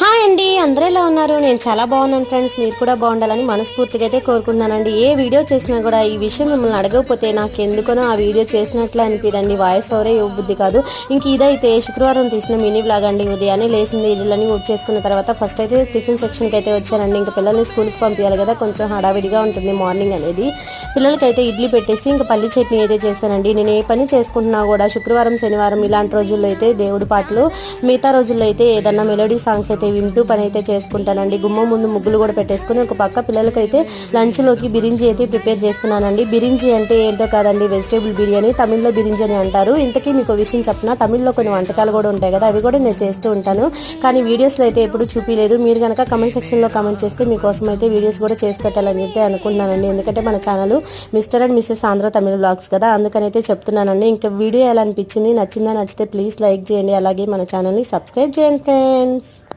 Hi అండి, అందరూ ఎలా ఉన్నారు? నేను చాలా బాగున్నాను ఫ్రెండ్స్. మీరు కూడా బాగుండాలని మనస్ఫూర్తిగా అయితే కోరుకుంటున్నానండి. ఏ వీడియో చేసినా కూడా ఈ విషయం మిమ్మల్ని అడగకపోతే నాకు ఎందుకనో ఆ వీడియో చేసినట్లు అనిపిదండి. వాయిస్ ఓవరే ఇవ్వబుద్ధి కాదు. ఇంక ఇదైతే శుక్రవారం తీసిన మినీ బ్లాగ్ అండి. ఉదయాన్నే లేసింది, ఇళ్ళని ఊడ్ చేసుకున్న తర్వాత ఫస్ట్ అయితే టిఫిన్ సెక్షన్కి అయితే వచ్చానండి. ఇంకా పిల్లల్ని స్కూల్కి పంపించాలి కదా, కొంచెం హడావిడిగా ఉంటుంది మార్నింగ్ అనేది. పిల్లలకైతే ఇడ్లీ పెట్టేసి ఇంకా పల్లి చట్నీ అయితే చేశానండి. నేను ఏ పని చేసుకుంటున్నా కూడా శుక్రవారం శనివారం ఇలాంటి రోజుల్లో అయితే దేవుడి పాటలు, మిగతా రోజుల్లో అయితే ఏదన్నా మెలోడీ సాంగ్స్ అయితే వింటూ పని అయితే చేసుకుంటానండి. గుమ్మం ముందు ముగ్గులు కూడా పెట్టేసుకుని ఒక పక్క పిల్లలకైతే లంచ్లోకి బిరింజీ అయితే ప్రిపేర్ చేస్తున్నానండి. బిరింజీ అంటే ఏంటో కాదండి, వెజిటేబుల్ బిర్యానీ, తమిళ్లో బిరింజీ అని అంటారు. ఇంతకీ మీకు విషయం చెప్పిన, తమిళ్లో కొన్ని వంటకాలు కూడా ఉంటాయి కదా, అవి కూడా నేను చేస్తూ ఉంటాను. కానీ వీడియోస్లో అయితే ఎప్పుడు చూపించలేదు. మీరు కనుక కమెంట్ సెక్షన్లో కమెంట్ చేస్తే మీకోసం అయితే వీడియోస్ కూడా చేసి పెట్టాలని అయితే అనుకుంటున్నానండి. ఎందుకంటే మన channel Mr and Mrs Andhra Tamil blogs కదా, అందుకనైతే చెప్తున్నానండి. ఇంకా వీడియో ఎలా అనిపించింది, నచ్చిందా? నచ్చితే ప్లీజ్ లైక్ చేయండి, అలాగే మన ఛానల్ని సబ్స్క్రైబ్ చేయండి ఫ్రెండ్స్.